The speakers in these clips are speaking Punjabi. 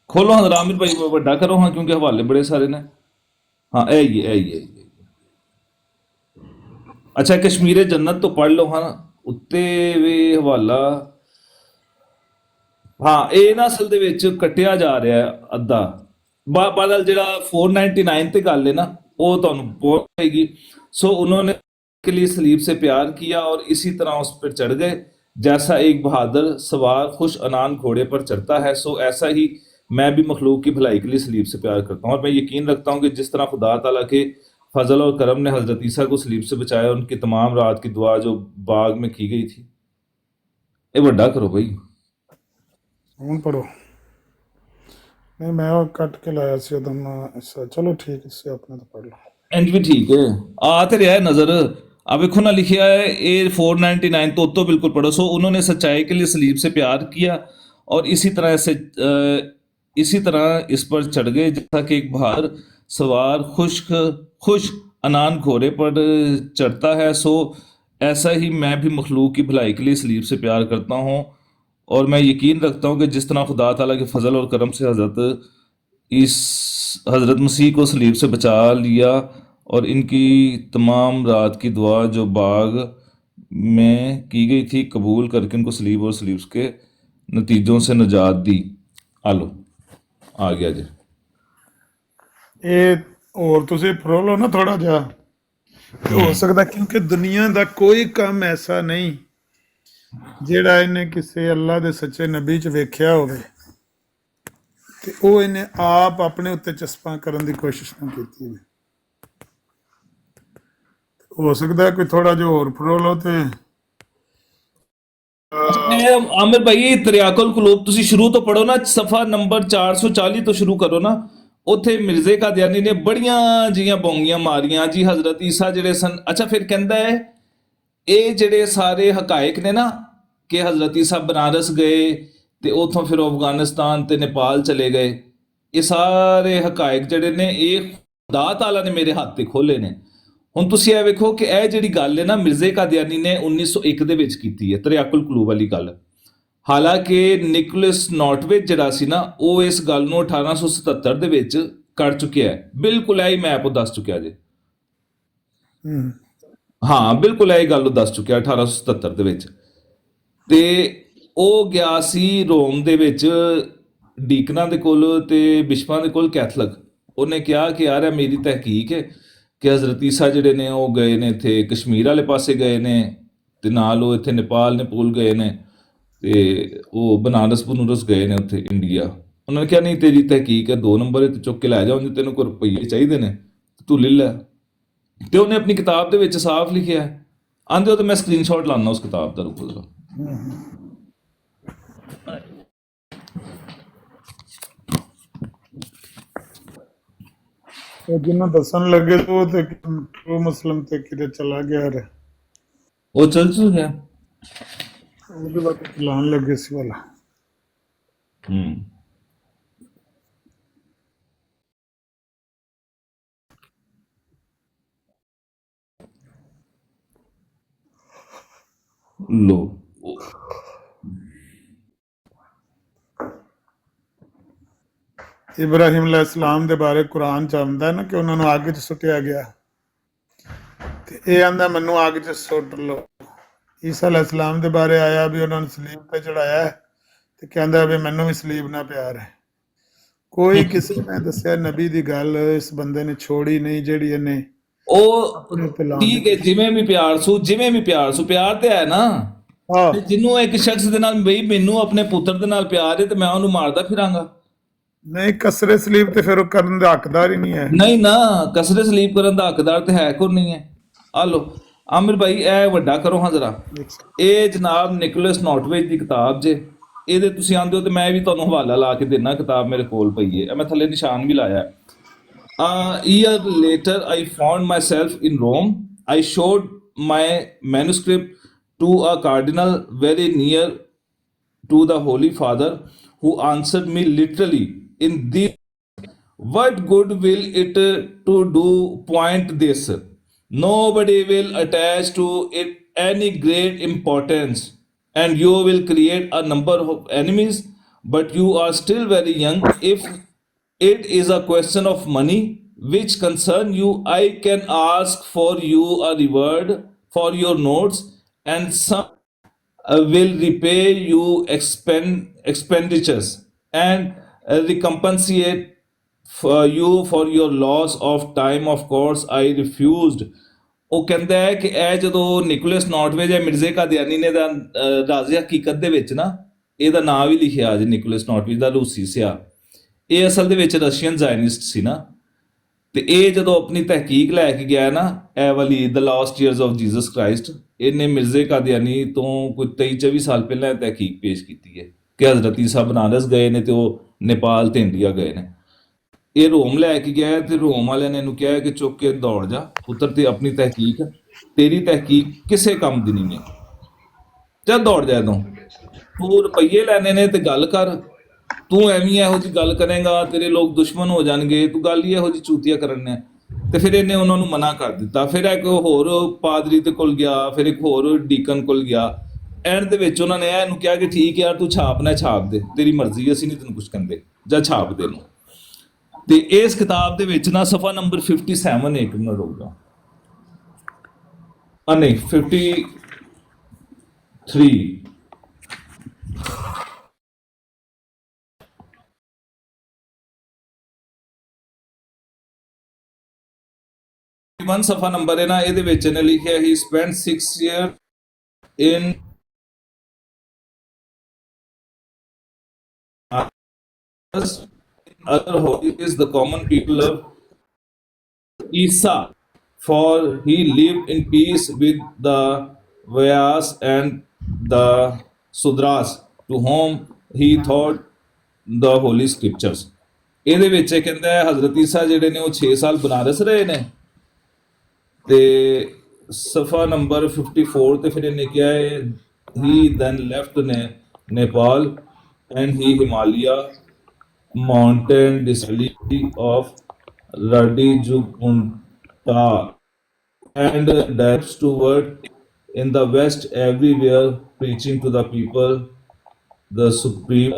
ਖੋਲੋ ਹਾਂ ਰਾਮਿਰ ਭਾਈ, ਵੱਡਾ ਕਰੋ ਹਾਂ, ਕਿਉਂਕਿ ਹਵਾਲੇ ਬੜੇ ਸਾਰੇ ਨੇ। ਹਾਂ, ਇਹ ਹੀ ਹੈ। ਅੱਛਾ, ਕਸ਼ਮੀਰੇ ਜੰਨਤ ਤੋਂ ਪੜ੍ਹ ਲਓ ਹਾਂ, ਉੱਤੇ ਵੀ ਹਵਾਲਾ। ਹਾਂ, ਇਹ ਨਾ ਅਸਲ ਦੇ ਵਿੱਚ ਕੱਟਿਆ ਜਾ ਰਿਹਾ ਹੈ ਅੱਧਾ। ਬਦਲ ਜਿਹੜਾ 499 ਤੇ ਗੱਲ ਹੈ ਨਾ, ਉਹ ਤੁਹਾਨੂੰ ਬਹੁਤ ਪਏਗੀ। सो उन्होंने के लिए सलीब से प्यार किया और इसी तरह उस पर चढ़ गए, जैसा एक बहादुर सवार खुश अनान घोड़े पर चढ़ता है, सो ऐसा ही मैं भी मखलूक की भलाई के लिए सलीब से प्यार करता हूँ। और मैं यकीन रखता हूँ कि जिस तरह खुदा ताला के फजल और करम ने हजरत ईसा को सलीब से बचाया, उनकी तमाम रात की दुआ जो बाग में की गई थी। ये बड़ा करो भाई। ਹੁਣ ਪੜੋ। ਨਹੀਂ ਮੈਂ ਉਹ ਕੱਟ ਕੇ ਲਾਇਆ ਸੀ ਉਦੋਂ ਹਿੱਸਾ। ਚਲੋ ਠੀਕ, ਇਸੇ ਆਪਣੇ ਤੋਂ ਪੜ ਲਓ। ਇੰਜ ਵੀ ਠੀਕ ਹੈ, ਆ ਤੇ ਰਿਹਾ ਹੈ ਨਜ਼ਰ। ਆ ਵੇਖੋ ना लिखा है ये 499 तो बिल्कुल पढ़ो। सो उन्होंने सच्चाई के लिए सलीब से प्यार किया और इसी तरह इस पर चढ़ गए, जैसा कि एक बहादुर सवार खुश अनान घोड़े पर चढ़ता है, सो ऐसा ही मैं भी मखलूक की भलाई के लिए सलीब से प्यार करता हूँ। और मैं यकीन रखता हूँ कि जिस तरह खुदा ताला के फजल और करम से हज़रत मसीह को सलीब से बचा लिया और इनकी तमाम रात की दुआ जो बाग में की गई थी कबूल करके इनको सलीब और सलीब के नतीजों से निजात दी। आलो आ गया जी। ਇਹ ਹੋਰ ਤੁਸੀਂ ਪੜ੍ਹ ਲਓ ਨਾ ਥੋੜਾ ਜਿਹਾ। ਹੋ ਸਕਦਾ ਕਿਉਂਕਿ ਦੁਨੀਆ ਦਾ ਕੋਈ ਕੰਮ ਐਸਾ ਨਹੀਂ ਜਿਹੜਾ ਇਹਨੇ ਕਿਸੇ ਅੱਲਾ ਦੇ ਸੱਚੇ ਨਬੀ 'ਚ ਵੇਖਿਆ ਹੋਵੇ ਤੇ ਉਹ ਇਹਨੇ ਆਪ ਆਪਣੇ ਉੱਤੇ ਚਸਪਾਂ ਕਰਨ ਦੀ ਕੋਸ਼ਿਸ਼ ਨਾ ਕੀਤੀ ਹੋਵੇ। ਹੋ ਸਕਦਾ ਕੋਈ ਥੋੜਾ ਜਿਹਾ ਹੋਰ ਪੜ੍ਹ ਲਓ ਤੇ आमिर भाई तरियाकुल कुलूब ਤੁਸੀਂ ਸ਼ੁਰੂ ਤੋਂ ਪੜੋ ਨਾ, ਸਫਾ ਨੰਬਰ 440 ਤੋਂ ਸ਼ੁਰੂ ਕਰੋ ਨਾ। ਉੱਥੇ ਮਿਰਜ਼ੇ ਕਾਦੀਆਨੀ ਨੇ ਬੜੀਆਂ ਜੀਆਂ ਬੋਂਗੀਆਂ ਮਾਰੀਆਂ ਜੀ ਹਜ਼ਰਤ ਈਸਾ ਜਿਹੜੇ ਸਨ। ਅੱਛਾ, ਫਿਰ ਕਹਿੰਦਾ ਹੈ ਇਹ ਜਿਹੜੇ ਸਾਰੇ ਹਕਾਇਕ ਨੇ ਨਾ ਕਿ ਹਜ਼ਰਤ ਈਸਾ ਬਨਾਰਸ ਗਏ ਤੇ ਉਥੋਂ ਫਿਰ ਅਫਗਾਨਿਸਤਾਨ ਤੇ ਨੇਪਾਲ ਚਲੇ ਗਏ, ਇਹ ਸਾਰੇ ਹਕਾਇਕ ਜਿਹੜੇ ਨੇ ਇਹ ਖੁਦਾ ਤਾਲਾ ਨੇ ਮੇਰੇ ਹੱਥ ਤੇ ਖੋਲੇ ਨੇ। ਹੁਣ ਤੁਸੀਂ ਇਹ ਵੇਖੋ ਕਿ ਇਹ ਜਿਹੜੀ ਗੱਲ ਹੈ ਨਾ ਮਿਰਜ਼ੇ ਕਾਦੀਆਨੀ ਨੇ 1901 ਦੇ ਵਿੱਚ ਕੀਤੀ ਹੈ, ਤਰਿਆਕੁਲ ਕਲੂਬ ਵਾਲੀ ਗੱਲ। ਹਾਲਾਂਕਿ ਨਿਕੋਲਸ ਨੋਟਵੇਜ ਜਿਹੜਾ ਸੀ ਨਾ ਉਹ ਇਸ ਗੱਲ ਨੂੰ 1877 ਦੇ ਵਿੱਚ ਕਰ ਚੁੱਕਿਆ ਹੈ। ਬਿਲਕੁਲ ਇਹ ਹੀ ਮੈਂ ਆਪਕੋ ਦੱਸ ਚੁੱਕਿਆ ਜੀ। ਹਾਂ, ਬਿਲਕੁਲ ਇਹ ਗੱਲ ਉਹ ਦੱਸ ਚੁੱਕਿਆ 1877 ਦੇ ਵਿੱਚ। ਤੇ ਉਹ ਗਿਆ ਸੀ ਰੋਮ ਦੇ ਵਿੱਚ ਡੀਕਨਾਂ ਦੇ ਕੋਲ ਤੇ ਬਿਸ਼ਪਾਂ ਦੇ ਕੋਲ ਕੈਥਲਿਕ। ਉਹਨੇ ਕਿਹਾ ਕਿ ਯਾਰ ਇਹ ਮੇਰੀ ਤਹਿਕੀਕ ਹੈ ਕਿ ਹਜ਼ਰਤ ਈਸਾ ਜਿਹੜੇ ਨੇ ਉਹ ਗਏ ਨੇ ਇੱਥੇ ਕਸ਼ਮੀਰ ਵਾਲੇ ਪਾਸੇ ਗਏ ਨੇ ਤੇ ਨਾਲ ਉਹ ਇੱਥੇ ਨੇਪਾਲ ਨੇਪੂਲ ਗਏ ਨੇ ਤੇ ਉਹ ਬਨਾਰਸ ਗਏ ਨੇ ਉੱਥੇ ਇੰਡੀਆ। ਉਹਨਾਂ ਨੇ ਕਿਹਾ ਨਹੀਂ ਤੇਰੀ ਤਹਿਕੀਕ ਹੈ 2 ਨੰਬਰ ਤੇ ਚੁੱਕ ਕੇ ਲੈ ਜਾਓ, ਜੇ ਤੈਨੂੰ ਕੋਈ ਰੁਪਈਏ ਚਾਹੀਦੇ ਨੇ ਤੂੰ ਲੈ ਲੈ। ਤੇ ਉਹਨੇ ਆਪਣੀ ਕਿਤਾਬ ਦੇ ਵਿੱਚ ਸਾਫ਼ ਲਿਖਿਆ ਹੈ। ਆਂਦੇ ਹੋ ਤਾਂ ਮੈਂ ਸਕਰੀਨਸ਼ਾਟ ਲਾਉਣਾ ਉਸ ਕਿਤਾਬ ਦਾ, ਰੁਕੋ ਜ਼ਰਾ। ਉਹ ਜਿਹਨੂੰ ਦੱਸਣ ਲੱਗੇ ਤਾਂ ਉਹ ਤੇ ਟਰੂ ਮੁਸਲਮ ਤੇ ਕਿਤੇ ਚਲਾ ਗਿਆ ਰੇ। ਉਹ ਚੱਲ ਗਿਆ। ਉਹਦੇ ਬਾਅਦ ਚਲਾਉਣ ਲੱਗੇ ਸੀ ਵਾਲਾ। ਲੋ ਇਬਰਾਹਿਮ ਅਲੈਹਿਸਲਾਮ ਦੇ ਬਾਰੇ ਕੁਰਾਨ ਚ ਆਉਂਦਾ ਨਾ ਕਿ ਉਹਨਾਂ ਨੂੰ ਅੱਗ 'ਚ ਸੁੱਟਿਆ ਗਿਆ ਤੇ ਇਹ ਆਂਦਾ ਮੈਨੂੰ ਅੱਗ 'ਚ ਸੁੱਟ ਲਓ। ਈਸਾ ਅਲੈਹਿਸਲਾਮ ਦੇ ਬਾਰੇ ਆਇਆ ਵੀ ਉਹਨਾਂ ਨੂੰ ਸਲੀਬ ਤੇ ਚੜਾਇਆ ਤੇ ਕਹਿੰਦਾ ਵੀ ਮੈਨੂੰ ਵੀ ਸਲੀਬ ਨਾਲ ਪਿਆਰ ਹੈ। ਕੋਈ ਕਿਸੇ ਨੇ ਦੱਸਿਆ ਨਬੀ ਦੀ ਗੱਲ ਇਸ ਬੰਦੇ ਨੇ ਛੋੜੀ ਨਹੀਂ ਜਿਹੜੀ ਇਹਨੇ ਉਹ ਠੀਕ ਹੈ। ਜਿਵੇਂ ਵੀ ਪਿਆਰ ਸੂ ਪਿਆਰ ਤੇ ਹੈ ਨਾ। ਤੇ ਜਿਹਨੂੰ ਇੱਕ ਸ਼ਖਸ ਦੇ ਨਾਲ ਬਈ ਮੈਨੂੰ ਆਪਣੇ ਪੁੱਤਰ ਦੇ ਨਾਲ ਪਿਆਰ ਹੈ ਤੇ ਮੈਂ ਉਹਨੂੰ ਮਾਰਦਾ ਫਿਰਾਂਗਾ? ਨਹੀਂ, ਕਸਰੇ ਸਲੀਬ ਤੇ ਫਿਰ ਉਹ ਕਰਨ ਦਾ ਹੱਕਦਾਰ ਹੀ ਨਹੀਂ ਹੈ। ਨਹੀਂ ਨਾ, ਕਸਰੇ ਸਲੀਬ ਕਰਨ ਦਾ ਹੱਕਦਾਰ ਤੇ ਹੈ ਕੋਈ ਨਹੀਂ ਹੈ। ਆ ਲੋ ਆਮਿਰ ਭਾਈ ਇਹ ਵੱਡਾ ਕਰੋ ਹਾਂ ਜ਼ਰਾ। ਇਹ ਜਨਾਬ ਨਿਕੋਲਸ ਨੋਟਵੇਜ ਦੀ ਕਿਤਾਬ ਜੇ। ਇਹਦੇ ਤੁਸੀਂ ਆਂਦੇ ਹੋ ਤੇ ਮੈਂ ਵੀ ਤੁਹਾਨੂੰ ਹਵਾਲਾ ਲਾ ਕੇ ਦੇਣਾ, ਕਿਤਾਬ ਮੇਰੇ ਕੋਲ ਪਈ ਹੈ। ਮੈਂ ਥੱਲੇ ਨਿਸ਼ਾਨ ਵੀ ਲਾਇਆ। A year later, I found myself in Rome. I showed my manuscript to a cardinal very near to the Holy Father, who answered me literally in this: what good will it to do point this? Nobody will attach to it any great importance, and you will create a number of enemies but you are still very young. If it is a question of money which concern you, I can ask for you a reward for your notes, and some will repay you expenditures and recompensate for you for your loss of time. Of course, I refused. ਉਹ ਕਹਿੰਦਾ ਹੈ ਕਿ ਇਹ ਜਦੋਂ ਨਿਕੋਲਸ ਨੋਟਵੇ ਜਾਂ ਮਿਰਜ਼ੇ ਕਾਦੀਆਨੀ ਨੇ ਦਾ ਰਾਜ਼ੇ ਹਕੀਕਤ ਦੇ ਵਿੱਚ ਨਾ ਇਹਦਾ ਨਾਂ ਵੀ ਲਿਖਿਆ ਜੀ, ਨਿਕੋਲਸ ਨੋਟਵੇ ਦਾ ਰੂਸੀ ਸਿਆ, ਇਹ ਅਸਲ ਦੇ ਵਿੱਚ ਰਸ਼ੀਅਨ ਜ਼ਾਇਨਿਸਟ ਸੀ ਨਾ। ਤੇ ਇਹ ਜਦੋਂ ਆਪਣੀ ਤਹਿਕੀਕ ਲੈ ਕੇ ਗਿਆ ਨਾ, ਇਹ ਵਾਲੀ the last years of Jesus Christ, ਇਹਨੇ ਮਿਰਜ਼ੇ ਕਾਦੀਆਨੀ ਤੋਂ ਕੋਈ 23-24 ਸਾਲ ਪਹਿਲਾਂ ਤਹਿਕੀਕ ਪੇਸ਼ ਕੀਤੀ ਹੈ ਕਿ ਹਜ਼ਰਤ ਈਸਾ ਬਨਾਰਸ ਗਏ ਨੇ ਤੇ ਉਹ ਨੇਪਾਲ ਤੇ ਇੰਡੀਆ ਗਏ ਨੇ। ਇਹ ਰੋਮ ਲੈ ਕੇ ਗਿਆ ਤੇ ਰੋਮ ਵਾਲਿਆਂ ਨੇ ਇਹਨੂੰ ਕਿਹਾ ਕਿ ਚੁੱਕ ਕੇ ਦੌੜ ਜਾ ਪੁੱਤਰ, ਤੇ ਆਪਣੀ ਤਹਿਕੀਕ, ਤੇਰੀ ਤਹਿਕੀਕ ਕਿਸੇ ਕੰਮ ਦੀ ਨਹੀਂ ਹੈ, ਜਦ ਦੌੜ ਜਾ ਤੂੰ ਰੁਪਈਏ ਲੈਣੇ ਨੇ ਤੇ ਗੱਲ ਕਰ, ਤੂੰ ਐਵੇਂ ਇਹੋ ਜਿਹੀ ਗੱਲ ਕਰੇਗਾ ਤੇਰੇ ਲੋਕ ਦੁਸ਼ਮਣ ਹੋ ਜਾਣਗੇ, ਤੂੰ ਗੱਲ ਹੀ ਇਹੋ ਜਿਹੀ ਚੂਤੀਆ ਕਰਨ ਨੇ। ਤੇ ਫਿਰ ਇਹਨੇ ਉਹਨਾਂ ਨੂੰ ਮਨਾ ਕਰ ਦਿੱਤਾ। ਫਿਰ ਇੱਕ ਹੋਰ ਪਾਦਰੀ ਦੇ ਕੋਲ ਗਿਆ, ਫਿਰ ਇੱਕ ਹੋਰ ਡੀਕਨ ਕੋਲ ਗਿਆ। ਐਂਡ ਦੇ ਵਿੱਚ ਉਹਨਾਂ ਨੇ ਇਹਨੂੰ ਕਿਹਾ ਕਿ ਠੀਕ ਯਾਰ ਤੂੰ ਛਾਪਣਾ ਛਾਪ ਦੇ, ਤੇਰੀ ਮਰਜ਼ੀ, ਅਸੀਂ ਨਹੀਂ ਤੈਨੂੰ ਕੁਝ ਕਹਿੰਦੇ, ਜਾਂ ਛਾਪ ਦੇ ਨੂੰ। ਤੇ ਇਸ ਕਿਤਾਬ ਦੇ ਵਿੱਚ ਨਾ ਸਫਾ ਨੰਬਰ 57 ਇੱਕ ਮਿੰਟ ਹੋਊਗਾ, ਨਹੀਂ 53, ਸਫਾ ਨੰਬਰ ਹੈ ਨਾ, ਇਹਦੇ ਵਿੱਚ ਇਹਨੇ ਲਿਖਿਆ ਹੀ spend 6 years in other holies the common people of Isa, for he lived in peace with the Vyas and the Sudras, to whom he taught the holy scriptures. ਇਹਦੇ ਵਿੱਚ ਇਹ ਕਹਿੰਦਾ ਹੈ ਹਜ਼ਰਤ ਈਸਾ ਜਿਹੜੇ ਨੇ ਉਹ 6 ਸਾਲ ਬਨਾਰਸ ਰਹੇ ਨੇ। ਤੇ ਸਫਾ ਨੰਬਰ 54 ਤੇ ਫਿਰ ਇਹਨੇ ਕਿਹਾ ਹੈ he then left Nepal and he Himalaya mountain district of Radijugunta and dives toward in the west, everywhere preaching to the people the supreme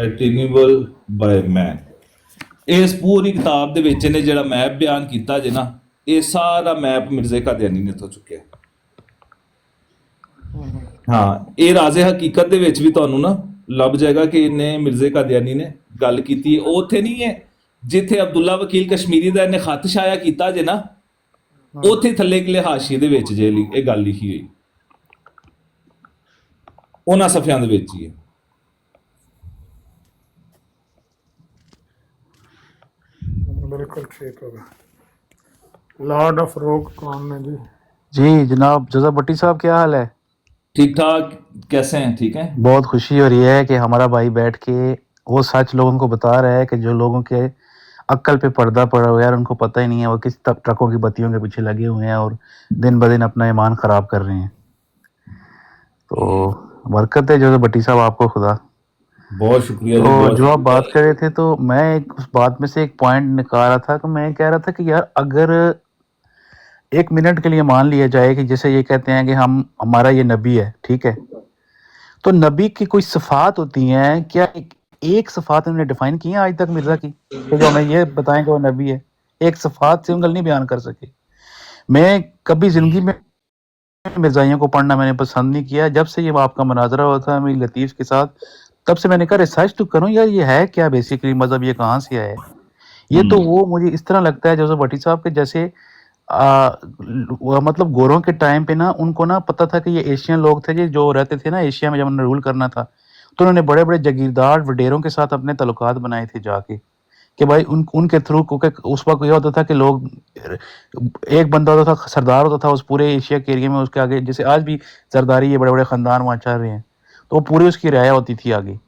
attainable by man. ਇਸ ਪੂਰੀ ਕਿਤਾਬ ਦੇ ਵਿੱਚ ਇਹਨੇ ਜਿਹੜਾ ਮੈਪ ਬਿਆਨ ਕੀਤਾ ਜੇ ਨਾ, ਇਹ ਸਾਰਾ ਮੈਪ ਮਿਰਜ਼ੇ ਕਾਦੀਆਨੀ ਨੇ ਤੋਂ ਚੁੱਕਿਆ। ਹਾਂ, ਇਹ ਰਾਜ਼ੇ ਹਕੀਕਤ ਦੇ ਵਿੱਚ ਵੀ ਤੁਹਾਨੂੰ ਨਾ ਲੱਭ ਜਾਏਗਾ ਕਿ ਇਹਨੇ ਮਿਰਜ਼ੇ ਕਾਦੀਆਨੀ ਨੇ ਗੱਲ ਕੀਤੀ। ਉਹ ਉੱਥੇ ਨਹੀਂ ਹੈ ਜਿੱਥੇ ਅਬਦੁੱਲਾ ਵਕੀਲ ਕਸ਼ਮੀਰੀ ਦਾ ਇਹਨੇ ਖੱਤ ਛਾਇਆ ਕੀਤਾ ਜੇ ਨਾ, ਉੱਥੇ ਥੱਲੇ ਅਗਲੇ ਹਾਸ਼ੀਏ ਦੇ ਵਿੱਚ ਜੇ ਇਹ ਗੱਲ ਲਿਖੀ ਹੋਈ, ਉਹਨਾਂ ਸਫਿਆਂ ਦੇ ਵਿੱਚ ਹੀ ਹੈ। बिल्कुल ठीक होगा। लॉर्ड ऑफ रोक कौन है जी? जी जनाब जज़ा भट्टी साहब, क्या हाल है? ठीक ठाक, कैसे हैं? ठीक है। बहुत खुशी हो रही है कि हमारा भाई बैठ के वो सच लोगों को बता रहा है कि जो लोगों के अक्ल पे पर्दा पड़ा हुआ है और उनको पता ही नहीं है, वो किस ट्रकों की बत्तियों के पीछे लगे हुए हैं और दिन ब दिन अपना ईमान ख़राब कर रहे हैं। तो बरकत है जज़ा भट्टी साहब आपको, खुदा। बहुत शुक्रिया। तो जो आप बात कर रहे थे, तो मैं उस बात में से एक पॉइंट निकाल रहा था कि मैं कह रहा था कि यार अगर 1 मिनट के लिए मान लिया जाए कि जैसे ये कहते हैं कि हमारा ये नबी है, ठीक है, तो नबी की कोई सिफात होती हैं क्या? एक सिफात उन्होंने डिफाइन की है आज तक मिर्ज़ा की, तो जो हमें ये बताएं कि वो नबी है? एक सिफात सिंगल नहीं बयान कर सके। मैं कभी ज़िंदगी में मिर्ज़ाइयों को पढ़ना मैंने पसंद नहीं किया। जब से ये आपका मुनाजरा हुआ था मेरी लतीफ़ के साथ, तब से मैंने कहा रिसर्च तो करूं यार, ये है क्या बेसिकली मज़हब, ये कहाँ से आया है ये? तो वो मुझे इस तरह लगता है जैसे भट्टी साहब के जैसे मतलब गोरों के टाइम पे ना उनको ना पता था कि ये एशियन लोग थे जी, जो रहते थे ना एशिया में, जब उन्होंने रूल करना था तो उन्होंने बड़े बड़े जागीरदार वडेरों के साथ अपने तल्लुकात बनाए थे जाके, कि भाई उनके थ्रू, क्योंकि उस वक्त यह होता था कि लोग, एक बंदा होता था सरदार होता था उस पूरे एशिया के एरिया में, उसके आगे जैसे आज भी सरदारी ये बड़े बड़े ख़ानदान वहाँ चल रहे हैं, तो पूरी उसकी राय होती थी आगे।